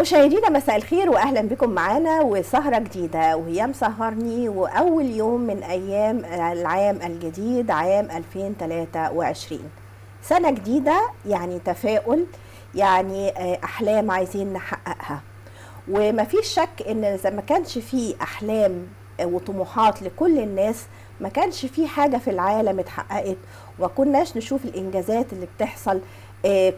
مشاهدينا مساء الخير واهلا بكم معانا وسهره جديده وهي مسهرني واول يوم من ايام العام الجديد عام 2023. سنه جديده يعني تفاؤل، يعني احلام عايزين نحققها. ومفيش شك ان اذا ما كانش فيه احلام وطموحات لكل الناس ما كانش فيه حاجه في العالم اتحققت، وكناش نشوف الانجازات اللي بتحصل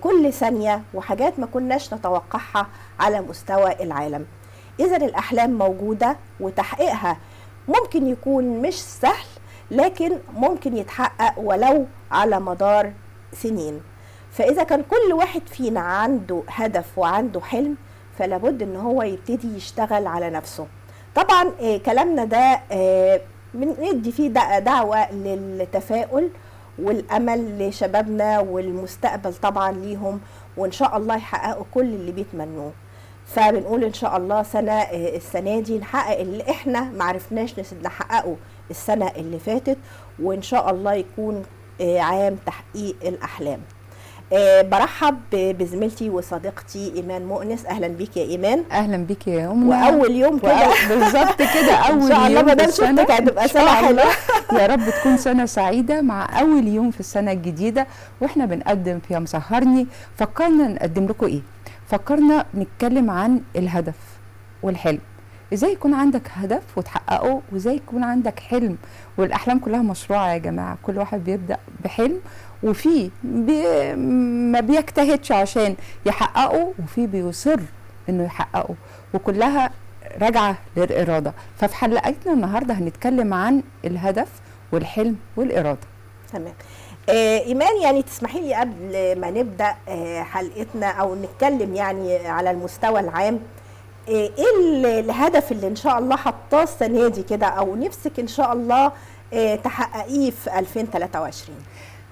كل ثانية وحاجات ما كناش نتوقعها على مستوى العالم. إذا الأحلام موجودة وتحقيقها ممكن يكون مش سهل، لكن ممكن يتحقق ولو على مدار سنين. فإذا كان كل واحد فينا عنده هدف وعنده حلم فلابد إن هو يبتدي يشتغل على نفسه. طبعا كلامنا ده بندي فيه دعوة للتفاؤل والأمل لشبابنا والمستقبل طبعا ليهم، وإن شاء الله يحققوا كل اللي بيتمنوه. فبنقول إن شاء الله السنة دي نحقق اللي إحنا معرفناش نحققه السنة اللي فاتت، وإن شاء الله يكون عام تحقيق الأحلام. برحب بزميلتي وصديقتي إيمان مؤنس. أهلا بيك يا إيمان. أهلا بيك يا أمنا. وأول يوم كده بالظبط كده أول يوم. إن شاء الله ما دام شفتك هتبقى سنة حلوة. يا رب تكون سنة سعيدة مع أول يوم في السنة الجديدة، وإحنا بنقدم فيها مسهرني. فكرنا نقدم لكم إيه؟ فكرنا نتكلم عن الهدف والحلم. ازاي يكون عندك هدف وتحققه، وازاي يكون عندك حلم. والاحلام كلها مشروعه يا جماعه، كل واحد بيبدا بحلم وفي ما بيجتهدش عشان يحققه، وفي بيصر انه يحققه، وكلها راجعه للاراده. ففي حلقتنا النهارده هنتكلم عن الهدف والحلم والاراده. تمام. إيمان، يعني تسمحي لي قبل ما نبدا حلقتنا او نتكلم يعني على المستوى العام، ايه الهدف اللي ان شاء الله حطاه السنه دي كده او نفسك ان شاء الله تحققيه في 2023؟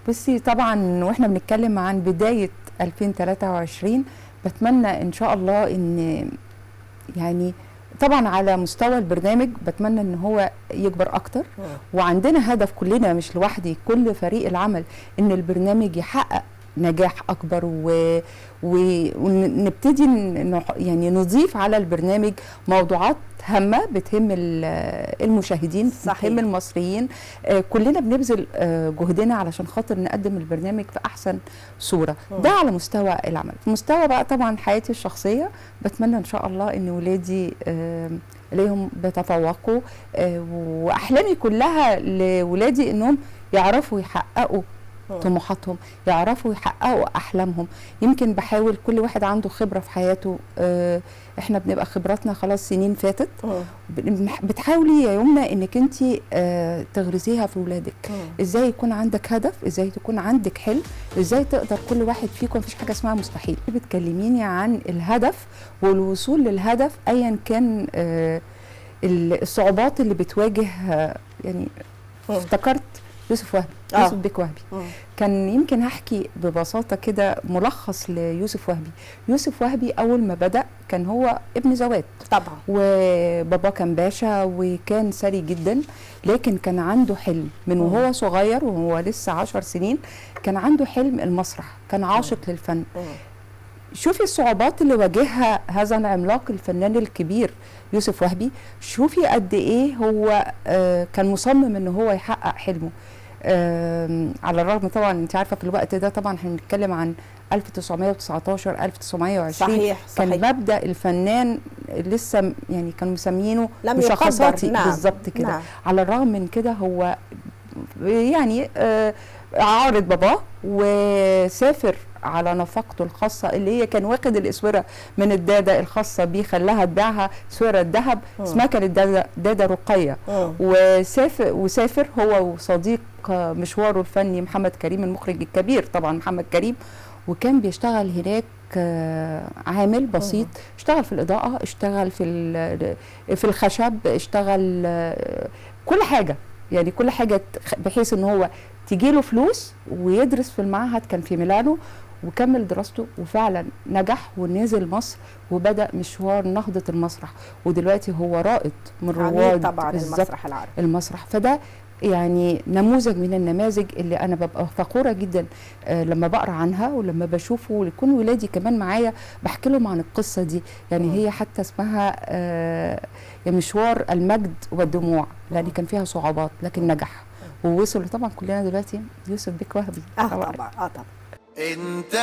بصي، طبعا واحنا بنتكلم عن بدايه 2023 بتمنى ان شاء الله ان يعني طبعا على مستوى البرنامج بتمنى ان هو يكبر اكتر، وعندنا هدف كلنا مش لوحدي، كل فريق العمل، ان البرنامج يحقق نجاح اكبر ونبتدي يعني نضيف على البرنامج موضوعات هامه بتهم المشاهدين، بتهم المصريين. كلنا بنبذل جهدنا علشان خاطر نقدم البرنامج في احسن صوره. ده على مستوى العمل. في مستوى بقى طبعا حياتي الشخصيه، بتمنى ان شاء الله ان ولادي ليهم بيتفوقوا، واحلامي كلها لولادي انهم يعرفوا يحققوا طموحاتهم، يعرفوا يحققوا احلامهم. يمكن بحاول، كل واحد عنده خبره في حياته، احنا بنبقى خبراتنا خلاص سنين فاتت، بتحاولي يا يمنى انك انت تغرسيها في ولادك. ازاي يكون عندك هدف، ازاي تكون عندك حلم، ازاي تقدر كل واحد فيكم، مفيش حاجه اسمها مستحيل. بتكلميني عن الهدف والوصول للهدف ايا كان الصعوبات اللي بتواجه. يعني افتكرت يوسف وهبي، يوسف بيك وهبي. كان يمكن هحكي ببساطة كده ملخص ليوسف وهبي. يوسف وهبي أول ما بدأ كان هو ابن زوات طبعا، وبابا كان باشا وكان ثري جدا، لكن كان عنده حلم من وهو صغير، وهو لسه 10 سنين كان عنده حلم المسرح، كان عاشق للفن. شوفي الصعوبات اللي واجهها هذا العملاق الفنان الكبير يوسف وهبي، شوفي قد ايه هو كان مصمم ان هو يحقق حلمه. على الرغم طبعا انت عارفه في الوقت ده طبعا احنا بنتكلم عن 1919 1920. صحيح. كان مبدأ الفنان لسه يعني كانوا مسمينه مشخصاتي. بالظبط كده. على الرغم من كده هو يعني عارض باباه وسافر على نفقته الخاصه، اللي هي كان واخد الاسوره من الداده الخاصه بيه، خلاها تبيعها اسوره الذهب، اسمها كانت داده رقيه. وسافر هو وصديق مشواره الفني محمد كريم، المخرج الكبير طبعا محمد كريم، وكان بيشتغل هناك عامل بسيط. اشتغل في الاضاءه، اشتغل في الخشب، اشتغل كل حاجه، يعني كل حاجه بحيث ان هو تجيله فلوس ويدرس في المعهد، كان في ميلانو، وكمل دراسته وفعلا نجح ونزل مصر وبدأ مشوار نهضة المسرح، ودلوقتي هو رائد من رواد طبعا المسرح العربي. المسرح. فده يعني نموذج من النماذج اللي انا ببقى فخوره جدا لما بقرا عنها ولما بشوفه، ويكون ولادي كمان معايا بحكي لهم عن القصه دي. يعني هي حتى اسمها مشوار المجد والدموع، لان كان فيها صعوبات لكن نجح ووصل طبعا كلنا دلوقتي يوسف بيك وهبي. طبعا انت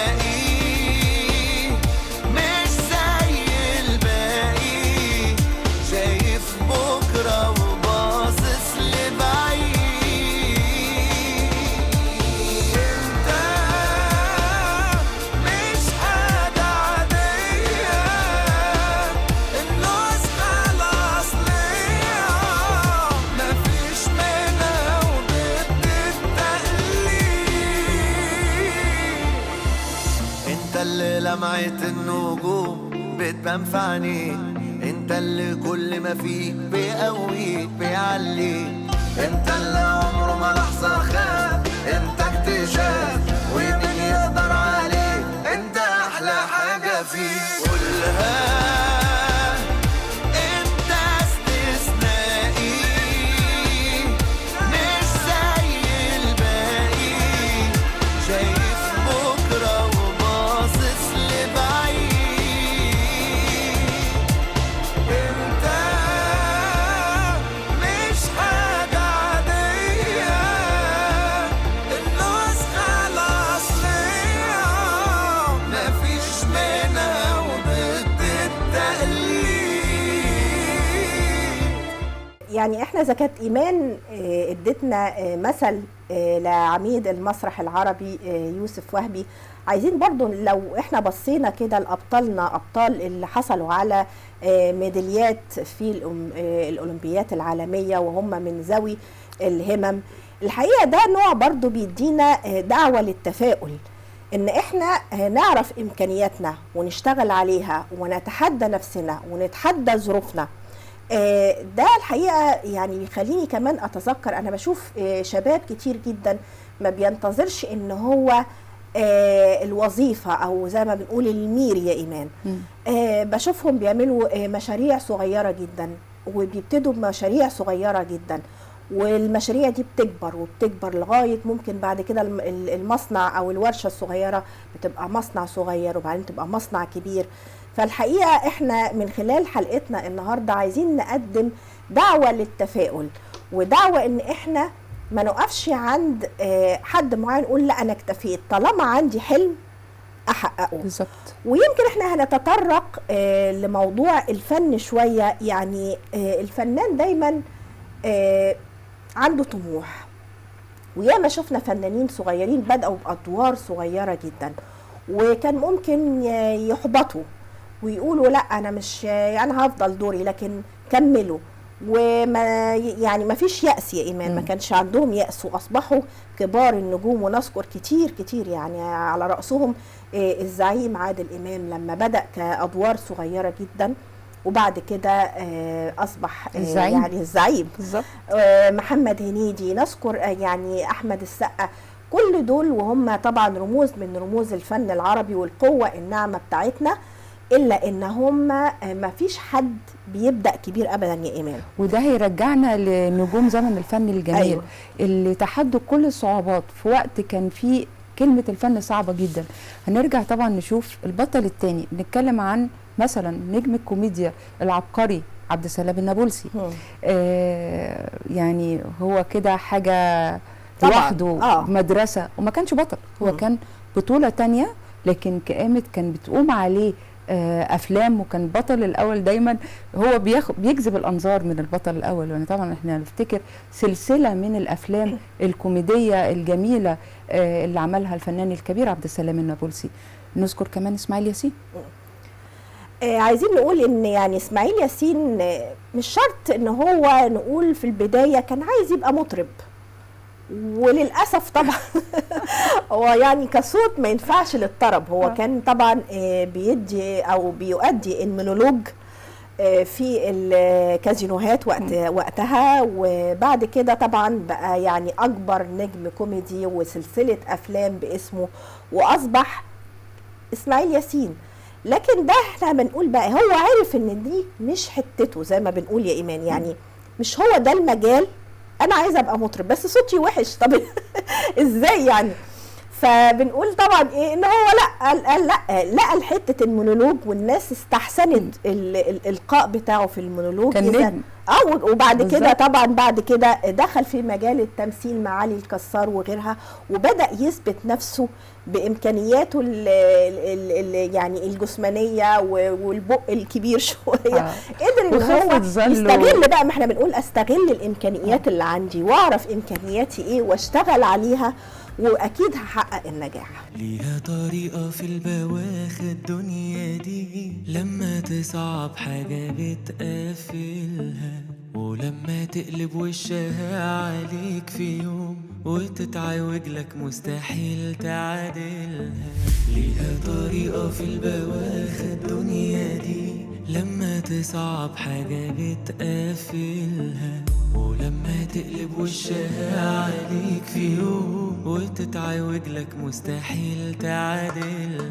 استثنائي، مش زي الباقي، شايف بكره وباصص لبعيد. انت مش حاجه عاديه، النسخه الاصليه مفيش منها وضد التقليد. انت اللي لمعت النجوم بتبان في عينيك، انت اللي كل ما فيك بيقويك بيعليك، انت اللي عمره ما لحظه خاف، انت اكتشاف ومين يقدر عليك، انت احلى حاجه فيك. قولها انت استثنائي، مش زي الباقي، شايف بكره وباصص لبعيد. انت مش حاجه عاديه، النسخه الاصليه مفيش منها وضد التقليد. يعني احنا إذا كانت ايمان ادتنا مثل لعميد المسرح العربي يوسف وهبي، عايزين برضو لو احنا بصينا كده لابطالنا، ابطال اللي حصلوا على ميداليات في الاولمبيات العالميه وهم من ذوي الهمم، الحقيقه ده نوع برضو بيدينا دعوه للتفاؤل، ان احنا نعرف امكانياتنا ونشتغل عليها ونتحدى نفسنا ونتحدى ظروفنا. ده الحقيقه يعني بيخليني كمان اتذكر، انا بشوف شباب كتير جدا ما بينتظرش ان هو الوظيفه او زي ما بنقول المير يا ايمان، بشوفهم بيعملوا مشاريع صغيره جدا وبيبتدوا بمشاريع صغيره جدا، والمشاريع دي بتكبر وبتكبر لغايه ممكن بعد كده المصنع او الورشه الصغيره بتبقى مصنع صغير وبعدين تبقى مصنع كبير. فالحقيقه احنا من خلال حلقتنا النهارده عايزين نقدم دعوه للتفاؤل، ودعوه ان احنا ما نقفش عند حد معين نقول لا انا اكتفيت، طالما عندي حلم احققه. بالظبط. ويمكن احنا هنتطرق لموضوع الفن شويه. يعني الفنان دايما عنده طموح، وياما شفنا فنانين صغيرين بدأوا بأدوار صغيرة جدا وكان ممكن يحبطوا ويقولوا لا انا مش يعني هفضل دوري، لكن كملوا وما يعني ما فيش يأس يا إيمان، ما كانش عندهم يأس وأصبحوا كبار النجوم، ونذكر كتير كتير يعني على رأسهم الزعيم عادل إمام لما بدأ كأدوار صغيرة جدا وبعد كده أصبح الزعيم. يعني الزعيم بالظبط. محمد هنيدي، نذكر يعني أحمد السقا، كل دول وهم طبعا رموز من رموز الفن العربي والقوة الناعمة بتاعتنا، إلا إن هم ما فيش حد بيبدأ كبير أبدا يا إيمان. وده هيرجعنا لنجوم زمن الفن الجميل. أيوة. اللي تحدوا كل الصعوبات في وقت كان فيه كلمة الفن صعبة جدا. هنرجع طبعا نشوف البطل الثاني، بنتكلم عن مثلا نجم الكوميديا العبقري عبد السلام النابلسي. يعني هو كده حاجة لوحده، مدرسة، وما كانش بطل، هو كان بطولة تانية لكن كان بتقوم عليه افلام، وكان بطل الاول دايما هو بيجذب الانظار من البطل الاول. يعني طبعا احنا نفتكر سلسله من الافلام الكوميديه الجميله اللي عملها الفنان الكبير عبد السلام النابلسي. نذكر كمان اسماعيل ياسين. عايزين نقول ان يعني اسماعيل ياسين مش شرط ان هو نقول في البدايه كان عايز يبقى مطرب، وللأسف طبعا هو يعني كصوت ما ينفعش للطرب. هو كان طبعا بيدي أو بيؤدي المونولوج في الكازينوهات وقتها، وبعد كده طبعا بقى يعني أكبر نجم كوميدي وسلسلة أفلام باسمه، وأصبح إسماعيل ياسين. لكن ده احنا بنقول بقى هو عارف ان دي مش حتته زي ما بنقول يا ايمان، يعني مش هو ده المجال. انا عايزه ابقى مطرب بس صوتي وحش، طب ازاي يعني؟ فبنقول طبعا ايه ان هو لقى حته المونولوج، والناس استحسنت الالقاء بتاعه في المونولوج، كان نجم. وبعد كده طبعا بعد كده دخل في مجال التمثيل مع علي الكسار وغيرها، وبدأ يثبت نفسه بامكانياته يعني الجسمانيه والبق الكبير شويه. قدر ان هو يستغل بقى، ما احنا بنقول استغل الامكانيات اللي عندي واعرف امكانياتي ايه واشتغل عليها، واكيد هحقق النجاح. ليها طريقة في البواخ الدنيا دي، لما تصعب حاجة بتقفلها، ولما تقلب وشها عليك في يوم وتتعوج لك مستحيل تعادلها. ليها طريقة في البواخ الدنيا دي، لما تصعب حاجة بتقفلها، ولما تقلب وشها عليك في يوم وتتعوج لك مستحيل تعادلها.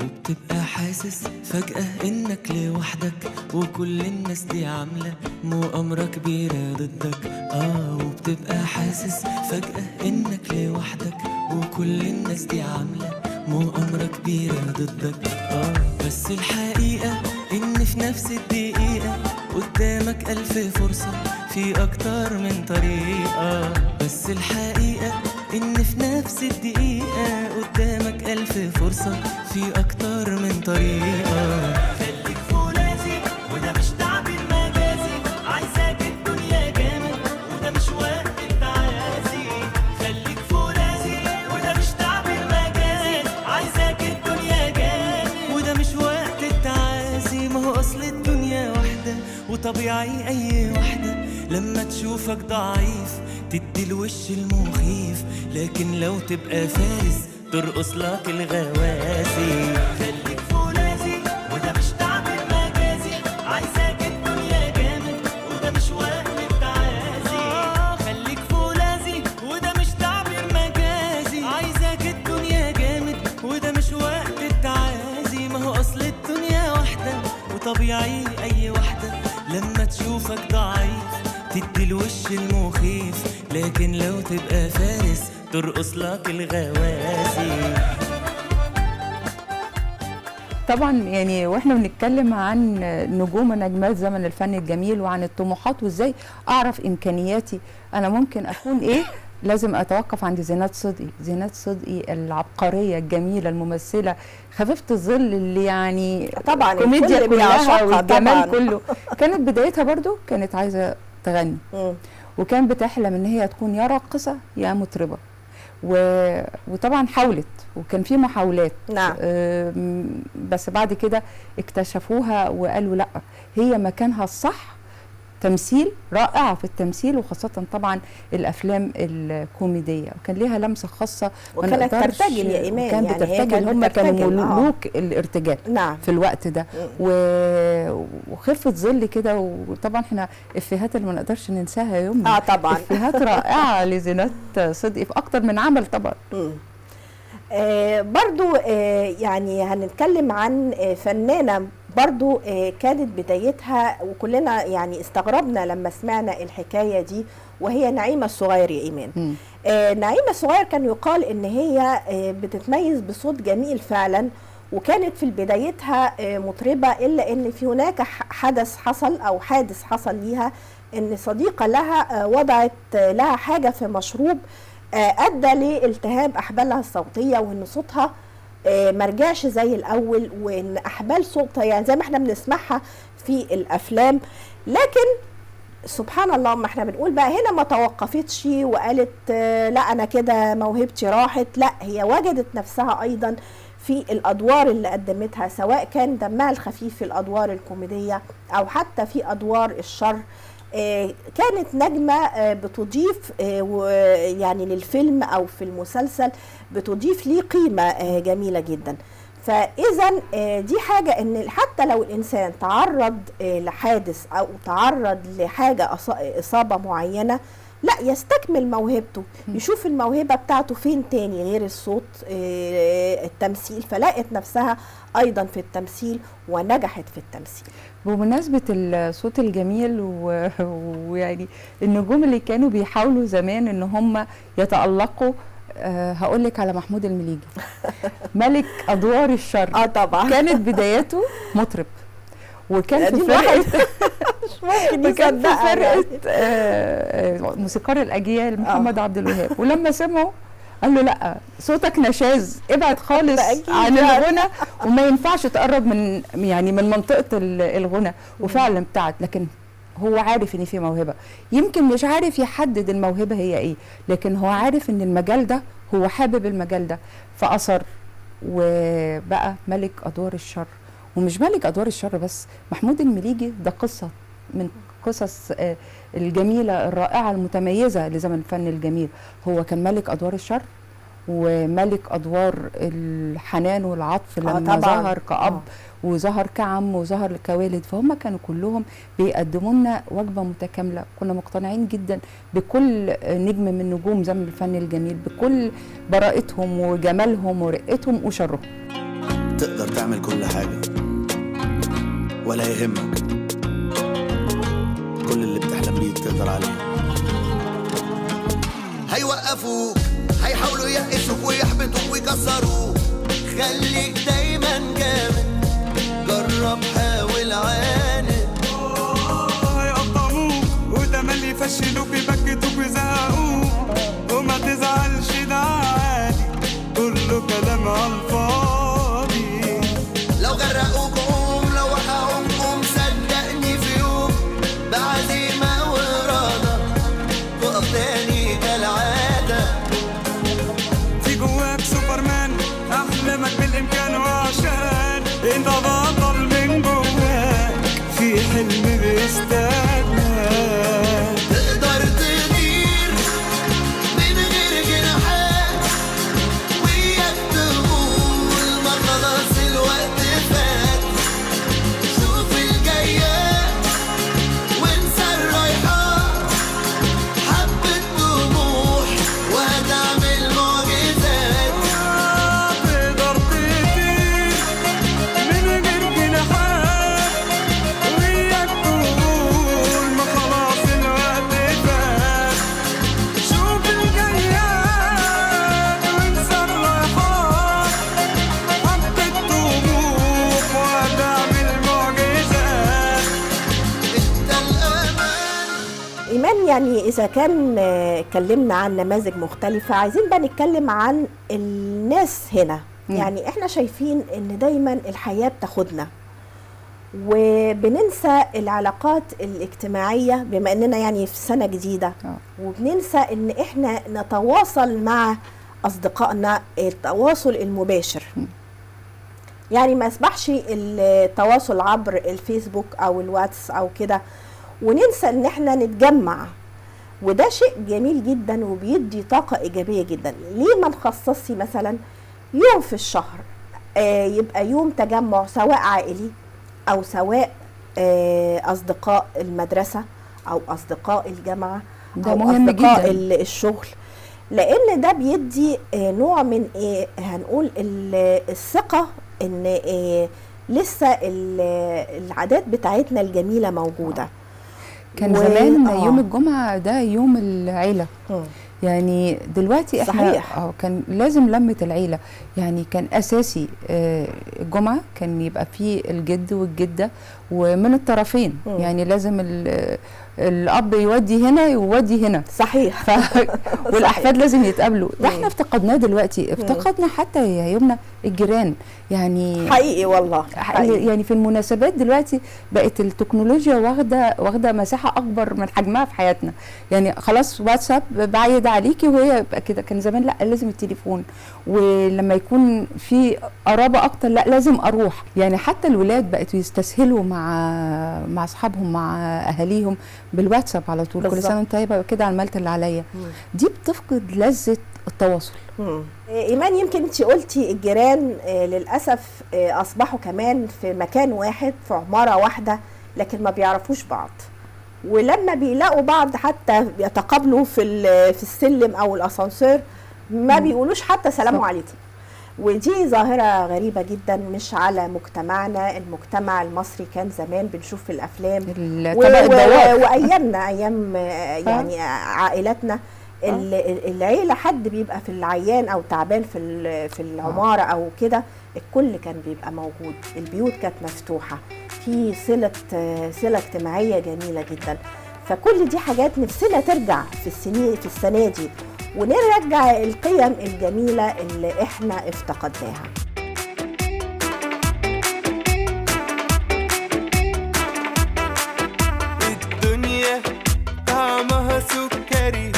وبتبقى حاسس فجأة انك لوحدك، وكل الناس دي عاملة مؤامرة كبيرة ضدك. وبتبقى حاسس فجأة انك لوحدك، وكل الناس دي عاملة مؤامرة كبيرة ضدك. بس الحقيقة ان في نفس الدقيقة قدامك 1000 فرصة في اكتر من طريقة. بس الحقيقة ان في نفس الدقيقة قدامك 1000 فرصة في اكتر من طريقة. خليك فولاذي وده مش تعبير مجازي، عايزاك الدنيا جامد وده مش وقت التعازي. خليك فولاذي وده مش تعبير مجازي، عايزاك الدنيا جامد وده مش وقت التعازي. ما هو اصل الدنيا واحدة وطبيعي اي واحدة لما تشوفك ضعيف تدي الوش المخيف، لكن لو تبقى فارس ترقص لك الغواسي. خليك فولاذي وده مش تعبير مجازي، عايزاك الدنيا جامد وده مش وقت التعازي. خليك فولاذي وده مش تعبير مجازي، عايزاك الدنيا جامد وده مش وقت التعازي. ما هو اصل الدنيا واحدة وطبيعي اي واحدة لما تشوفك ضعيف تدي الوش المخيف، لكن لو تبقى فارس ترقص لك الغواسي. طبعا يعني واحنا بنتكلم عن نجوم ونجمات زمن الفن الجميل وعن الطموحات وازاي اعرف امكانياتي انا ممكن اكون ايه، لازم اتوقف عند زينات صدقي. زينات صدقي العبقريه الجميله الممثله خفيفه الظل اللي يعني طبعا الكوميديا كلها والجمال كله. كانت بدايتها برضو كانت عايزه تغني، وكان بتحلم ان هي تكون يا راقصه يا مطربه، وطبعا حاولت وكان في محاولات. نعم. بس بعد كده اكتشفوها وقالوا لا، هي مكانها الصح تمثيل، رائعه في التمثيل، وخاصه طبعا الافلام الكوميديه، وكان ليها لمسه خاصه. وكانت ترتجل يا ايمان، كانت يعني بترتجل، هم كانوا ملوك الارتجال. نعم. في الوقت ده. وخفه ظل كده. وطبعا احنا افيهات اللي ما نقدرش ننساها يومنا. طبعا افيهات رائعه لزينات صدقي في اكتر من عمل طبعا. برضو يعني هنتكلم عن فنانة برضو كانت بدايتها وكلنا يعني استغربنا لما سمعنا الحكاية دي، وهي نعيمة الصغير يا إيمان. نعيمة الصغير كان يقال إن هي بتتميز بصوت جميل فعلا، وكانت في بدايتها مطربة، إلا إن في هناك حادث حصل ليها، إن صديقة لها وضعت لها حاجة في مشروب أدى لالتهاب أحبالها الصوتية، وإن صوتها مرجعش زي الأول، وإن أحبال صوتها يعني زي ما احنا بنسمعها في الأفلام. لكن سبحان الله، ما احنا بنقول بقى هنا ما توقفتش وقالت لا أنا كده موهبتي راحت، لا هي وجدت نفسها أيضا في الأدوار اللي قدمتها، سواء كان دمها الخفيف في الأدوار الكوميدية أو حتى في أدوار الشر. كانت نجمة بتضيف يعني للفيلم أو في المسلسل، بتضيف ليه قيمة جميلة جدا. فإذا دي حاجة إن حتى لو الإنسان تعرض لحادث أو تعرض لحاجة إصابة معينة، لا يستكمل موهبته، يشوف الموهبة بتاعته فين تاني غير الصوت، التمثيل، فلقت نفسها أيضا في التمثيل ونجحت في التمثيل. بمناسبة الصوت الجميل ويعني النجوم اللي كانوا بيحاولوا زمان ان هم يتألقوا، هقولك على محمود المليجي ملك أدوار الشر. طبعا كانت بداياته مطرب، وكان في فرقة وكان في فرقة موسيقار الأجيال محمد عبد الوهاب، ولما سمعوا قال له لا صوتك نشاز، ابعد خالص عن الغنى وما ينفعش تقرب من منطقة الغنى. وفعلا ابتعد، لكن هو عارف ان في موهبة، يمكن مش عارف يحدد الموهبة هي ايه، لكن هو عارف ان المجال ده هو حابب المجال ده، فأصر وبقى ملك أدوار الشر. ومش ملك أدوار الشر بس، محمود المليجي ده قصة من قصص الجميلة الرائعة المتميزة لزمن الفن الجميل. هو كان ملك أدوار الشر وملك أدوار الحنان والعطف لما ظهر كأب وظهر كعم وظهر كوالد، فهم كانوا كلهم بيقدموا لنا وجبة متكاملة. كنا مقتنعين جدا بكل نجم من نجوم زمن الفن الجميل، بكل براءتهم وجمالهم ورقتهم وشرهم. تقدر تعمل كل حاجة ولا يهمك، كل اللي بتحلم بيه تقدر عليه. هيوقفوك، هيحاولوا يقسوك ويحبطوك ويكسروك، خليك دايما جامد، جرب حاول عاند. هيقطعوك وتملي يفشلوك يبكتوك ويزهقوك، وما تزعلش ده عادي، كله كلام على الفاضي. لو غرقوك قوم، لو وقعوك قوم، صدقني في يوم بعزيمة وإرادة تقف تاني كالعادة. في جواك سوبرمان، أحلامك بالإمكان، وعشان أنت بطل من جواك في حلم بيستناك. تقدر تطير من غير جناحات، وياك تقول ما خلاص الوقت فات. شوف الجايات وانسى الرايحات، حبة طموح وهتعمل معجزات. تقدر تطير من غير جناحات، وياك تقول ما خلاص الوقت فات. شوف الجايات وانسى الرايحات، حبة طموح وهتعمل معجزات. انت الأمان. إيمان، يعني إذا كان اتكلمنا عن نماذج مختلفة، عايزين بقى نتكلم عن الناس هنا. يعني إحنا شايفين إن دايما الحياة بتاخدنا وبننسى العلاقات الاجتماعية بما إننا يعني في سنة جديدة، وبننسى إن إحنا نتواصل مع أصدقائنا التواصل المباشر. يعني ما يسمحش التواصل عبر الفيسبوك أو الواتس أو كده، وننسى ان احنا نتجمع، وده شيء جميل جدا وبيدي طاقة ايجابية جدا. ليه ما نخصصش مثلا يوم في الشهر يبقى يوم تجمع، سواء عائلي او سواء اصدقاء المدرسة او اصدقاء الجامعة او مهم اصدقاء جداً. الشغل، لان ده بيدي نوع من هنقول الثقة ان لسه العادات بتاعتنا الجميلة موجودة. كان زمان يوم الجمعة ده يوم العيلة، يعني دلوقتي احنا صحيح. كان لازم لمة العيلة، يعني كان اساسي الجمعة كان يبقى فيه الجد والجدة ومن الطرفين، يعني لازم الاب يودي هنا ويودي هنا. صحيح. والاحفاد لازم يتقابلوا. ده احنا افتقدناه دلوقتي، افتقدنا حتى يا يومنا الجيران، يعني حقيقي والله حقيقي. يعني في المناسبات دلوقتي بقت التكنولوجيا واخده مساحه اكبر من حجمها في حياتنا. يعني خلاص واتساب بعيد عليكي وهي يبقى كده. كان زمان لا لازم التليفون، ولما يكون في قرابه اكتر لا لازم اروح. يعني حتى الولاد بقت يستسهلوا مع اصحابهم مع اهاليهم بالواتساب على طول. كل سنه وانت طيبه كده عملت اللي عليا. دي بتفقد لذه التواصل. ايمان، يمكن انت قلتي الجيران للاسف اصبحوا كمان في مكان واحد في عماره واحده، لكن ما بيعرفوش بعض. ولما بيلاقوا بعض حتى بيتقابلوا في السلم او الاسانسير ما بيقولوش حتى سلام عليكم. ودي ظاهرة غريبة جدا مش على مجتمعنا. المجتمع المصري كان زمان بنشوف في الأفلام وأيامنا أيام يعني عائلتنا العيلة حد بيبقى في العيان أو تعبان في العمارة أو كده الكل كان بيبقى موجود، البيوت كانت مفتوحة، في صلة اجتماعية جميلة جدا. فكل دي حاجات نفسنا ترجع في السنة دي ونرجع القيم الجميلة اللي احنا افتقدناها. الدنيا طعمها سكري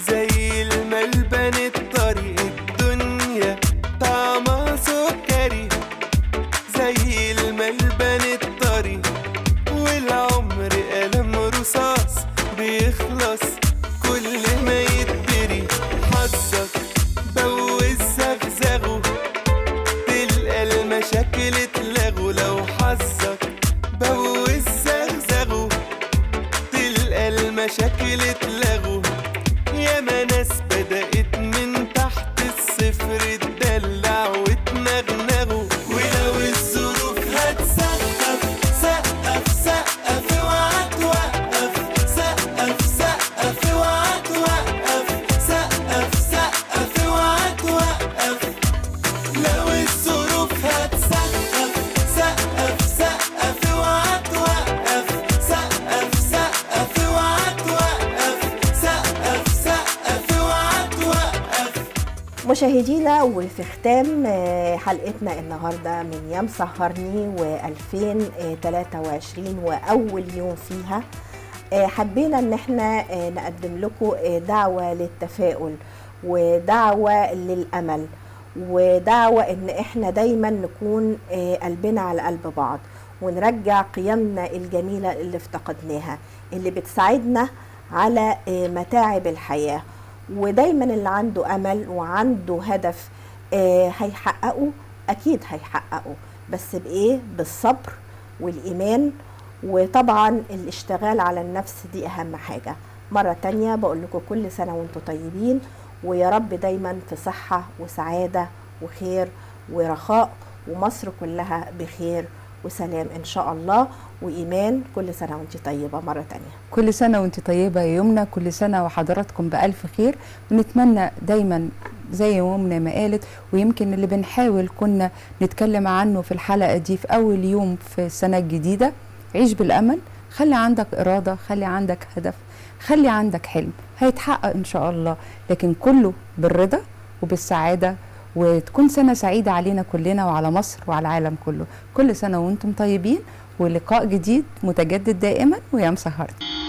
زي الملبن الطري، الدنيا طعمها سكري زي الملبن الطري، والعمر قلم رصاص بيخلص كل ما يتدري، حظك بوز زغزغه تلقى المشاكل اتلغوا، لو حظك بوز زغزغه تلقى المشاكل اتلغوا، ياما ناس بدأت من تحت الصفر تدلع وتنغنغوا، ولو الظروف هتسقف سقف سقف اوعى توقف، سقف سقف اوعى توقف، سقف سقف اوعى توقف، لو الظروف هتسقف سقف سقف اوعى توقف، سقف سقف اوعى توقف، سقف سقف اوعى توقف. مشاهدينا وفي ختام حلقتنا النهارده من يام سهرني و2023 واول يوم فيها، حبينا ان احنا نقدم لكم دعوه للتفاؤل ودعوه للامل ودعوه ان احنا دايما نكون قلبنا على قلب بعض ونرجع قيمنا الجميله اللي افتقدناها اللي بتساعدنا على متاعب الحياه. ودايما اللي عنده امل وعنده هدف هيحققه، اكيد هيحققه، بس بايه؟ بالصبر والايمان، وطبعا الاشتغال على النفس دي اهم حاجه. مره تانية بقول لكم كل سنه وانتم طيبين، ويا رب دايما في صحه وسعاده وخير ورخاء، ومصر كلها بخير وسلام ان شاء الله وايمان. كل سنه وانت طيبه مره تانية. كل سنه وانت طيبه يا يمنى، كل سنه وحضراتكم بالف خير، ونتمنى دايما زي يمنى ما قالت، ويمكن اللي بنحاول كنا نتكلم عنه في الحلقه دي في اول يوم في السنه الجديده، عيش بالامل، خلي عندك اراده، خلي عندك هدف، خلي عندك حلم هيتحقق ان شاء الله، لكن كله بالرضا وبالسعاده، وتكون سنة سعيدة علينا كلنا وعلى مصر وعلى العالم كله. كل سنة وانتم طيبين، ولقاء جديد متجدد دائما ويا مسهرني.